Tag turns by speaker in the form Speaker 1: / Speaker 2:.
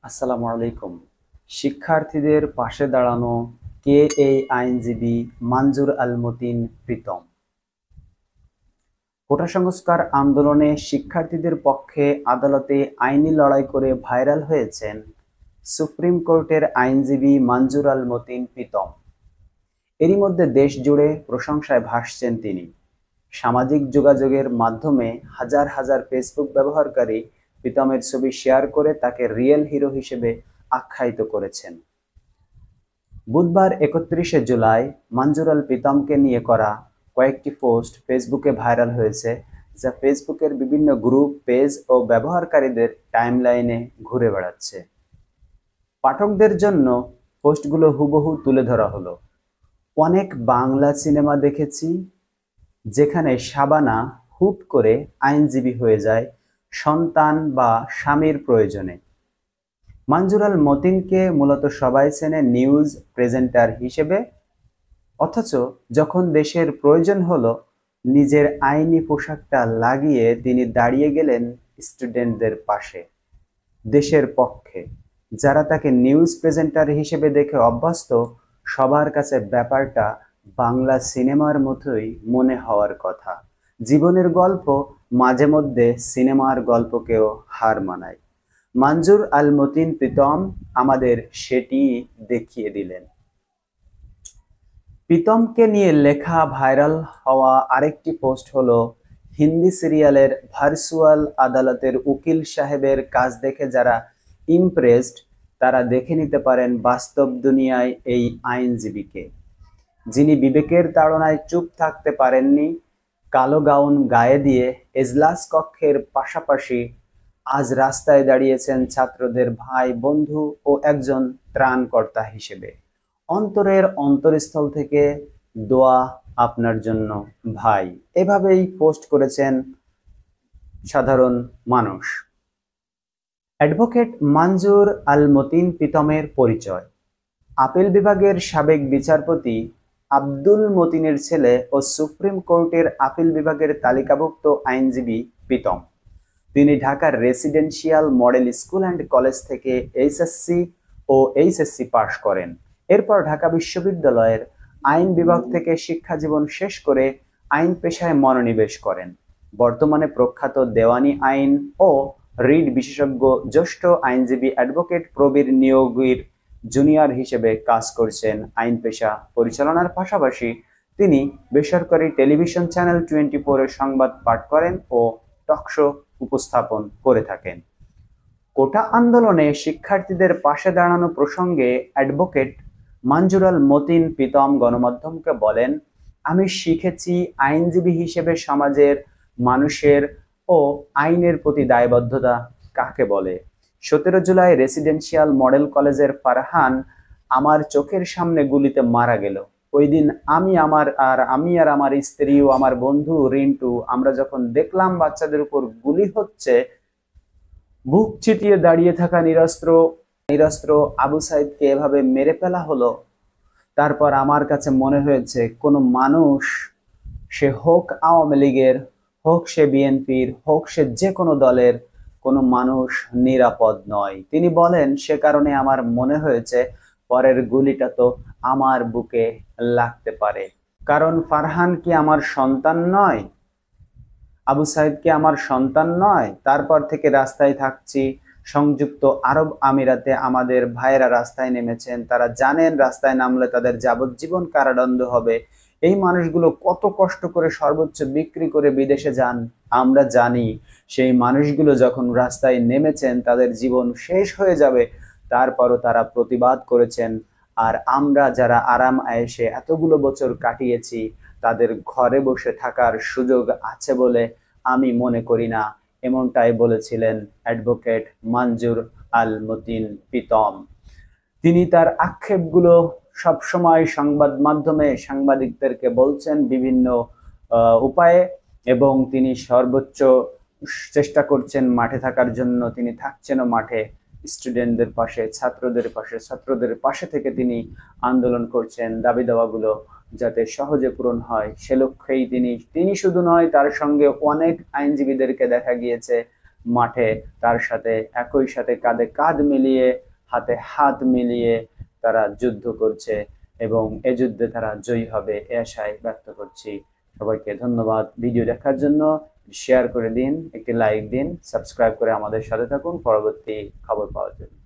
Speaker 1: আসসালামু আলাইকুম। শিক্ষার্থীদের পাশে দাঁড়ানো কে এই আইনজীবী মানজুর আল মতিন প্রীতম। কোটা সংস্কার আন্দোলনে শিক্ষার্থীদের পক্ষে আদালতে আইনি লড়াই করে ভাইরাল হয়েছেন সুপ্রিম কোর্টের আইনজীবী মানজুর আল মতিন প্রীতম। এরই মধ্যে দেশ জুড়ে প্রশংসায় ভাসছেন তিনি। সামাজিক যোগাযোগের মাধ্যমে হাজার হাজার ফেসবুক ব্যবহারকারী প্রীতমের ছবি শেয়ার করে তাকে রিয়েল হিরো হিসেবে আখ্যায়িত করেছেন। বুধবার ৩১শে জুলাই মানজুর আল প্রীতমকে নিয়ে করা কয়েকটি পোস্ট ফেসবুকে ভাইরাল হয়েছে, যা ফেসবুকের বিভিন্ন গ্রুপ, পেজ ও ব্যবহারকারীদের টাইমলাইনে ঘুরে বেড়াচ্ছে। পাঠকদের জন্য পোস্টগুলো হুবহু তুলে ধরা হলো। অনেক বাংলা সিনেমা দেখেছি যেখানে শাবানা হুট করে আইনজীবী হয়ে যায় সন্তান বা স্বামীর প্রয়োজনে। মানজুর আল মতিনকে মূলত সবাই চেনে নিউজ প্রেজেন্টার হিসেবে, অথচ যখন দেশের প্রয়োজন হলো নিজের আইনি পোশাকটা লাগিয়ে তিনি দাঁড়িয়ে গেলেন স্টুডেন্টদের পাশে, দেশের পক্ষে। যারা তাকে নিউজ প্রেজেন্টার হিসেবে দেখে অভ্যস্ত, সবার কাছে ব্যাপারটা বাংলা সিনেমার মতোই মনে হওয়ার কথা। জীবনের গল্প মাঝে মধ্যে সিনেমার গল্পকেও হার মানায়। মানজুর আল মতিন প্রীতম আমাদের সেটি দেখিয়ে দিলেন। প্রীতমকে নিয়ে লেখা ভাইরাল হওয়া আরেকটি পোস্ট হলো, হিন্দি সিরিয়ালের ভার্চুয়াল আদালতের উকিল সাহেবের কাজ দেখে যারা ইমপ্রেসড তারা দেখে নিতে পারেন বাস্তব দুনিয়ায় এই আইনজীবীকে, যিনি বিবেকের তাড়নায় চুপ থাকতে পারেননি। কালো গাউন গায়ে দিয়ে এজলাস কক্ষের পাশাপাশি আজ রাস্তায় দাঁড়িয়েছেন ছাত্রদের ভাই, বন্ধু ও একজন ত্রাণকর্তা হিসেবে। অন্তরের অন্তরস্থল থেকে দোয়া আপনার জন্য ভাই, এভাবেই পোস্ট করেছেন সাধারণ মানুষ। অ্যাডভোকেট মানজুর আল মতিন প্রীতমের পরিচয়। আপিল বিভাগের সাবেক বিচারপতি আব্দুল মতিনের ছেলে ও সুপ্রিম কোর্টের আপিল বিভাগের তালিকাভুক্ত আইনজীবী প্রীতম। তিনি ঢাকার residential model school and college থেকে এইচএসসি ও এইচএসসি পাশ করেন। এরপর ঢাকা বিশ্ববিদ্যালয়ের আইন বিভাগ থেকে শিক্ষা জীবন শেষ করে আইন পেশায় মনোনিবেশ করেন। বর্তমানে প্রখ্যাত দেওয়ানি আইন ও রিট বিশেষজ্ঞ জ্যেষ্ঠ আইনজীবী অ্যাডভোকেট প্রবীর নিয়োগীর জুনিয়র হিসেবে কাজ করছেন। আইন পেশা পরিচালনার পাশাপাশি তিনি বেসরকারি টেলিভিশন চ্যানেল 24-এর সংবাদ পাঠ করেন ও টকশো উপস্থাপন করে থাকেন। কোটা আন্দোলনে শিক্ষার্থীদের পাশে দাঁড়ানো প্রসঙ্গে অ্যাডভোকেট মানজুর আল মতিন প্রীতম গণমাধ্যমকে বলেন, আমি শিখেছি আইনজীবী হিসেবে সমাজের মানুষের ও আইনের প্রতি দায়বদ্ধতা কাকে বলে। 17 জুলাই রেসিডেন্সিয়াল মডেল কলেজের ফারহান আমার চোখের সামনে গুলিতে মারা গেল। ওই দিন আমি আর আমার স্ত্রী ও আমার বন্ধু রিন্টু আমরা যখন দেখলাম বাচ্চাদের উপর গুলি হচ্ছে, বুক চিতিয়ে দাঁড়িয়ে থাকা নিরস্ত্র আবু সাইদকে এভাবে মেরে ফেলা হলো, তারপর আমার কাছে মনে হয়েছে কোনো মানুষ, সে হোক আওয়ামী লীগের, হোক সে বিএনপির, হোক সে যে কোনো দলের, কোনো মানুষ নিরাপদ নয়। তিনি বলেন, সে কারণে আমার মনে হয়েছে পরের গুলিটা তো আমার বুকে লাগতে পারে, কারণ ফারহান কি আমার সন্তান নয়? আবু সাইদ কি আমার সন্তান নয়? তারপর থেকে রাস্তায় থাকছি। সংযুক্ত আরব আমিরাতে আমাদের ভাইয়েরা রাস্তায় নেমেছেন, তারা জানেন রাস্তায় নামলে তাদের যাবজ্জীবন কারাদণ্ড হবে। এই মানুষগুলো কত কষ্ট করে সর্বোচ্চ বিক্রি করে বিদেশে যান, আমরা জানি। সেই মানুষগুলো যখন রাস্তায় নেমেছেন তাদের জীবন শেষ হয়ে যাবে, তারপরও তারা প্রতিবাদ করেছেন। আর আমরা যারা আরাম আয়েশে এতগুলো বছর কাটিয়েছি, তাদের ঘরে বসে থাকার সুযোগ আছে বলে আমি মনে করি না, এমনটাই বলেছিলেন অ্যাডভোকেট মানজুর আল মতিন প্রীতম। তিনি তার আক্ষেপগুলো সবসময় সংবাদ মাধ্যমে সাংবাদিকদেরকে বলছেন বিভিন্ন উপায়ে, এবং তিনি সর্বোচ্চ চেষ্টা করছেন মাঠে থাকার জন্য। তিনি থাকছেনও মাঠে, স্টুডেন্টদের পাশে, ছাত্রদের পাশে থেকে তিনি আন্দোলন করছেন দাবি দাওয়াগুলো যাতে সহজে পূরণ হয় সে লক্ষ্যেই তিনি শুধু নয়, তার সঙ্গে অনেক আইনজীবীদেরকে দেখা গিয়েছে মাঠে তার সাথে একই সাথে কাঁধে কাঁধ মিলিয়ে হাতে হাত মিলিয়ে তারা যুদ্ধ করছে এবং এ যুদ্ধে তারা জয়ী হবে এ আশায় ব্যক্ত করছি। সবাইকে ধন্যবাদ ভিডিও দেখার জন্য। শেয়ার করে দিন, একটি লাইক দিন, সাবস্ক্রাইব করে আমাদের সাথে থাকুন পরবর্তী খবর পাওয়ার জন্য।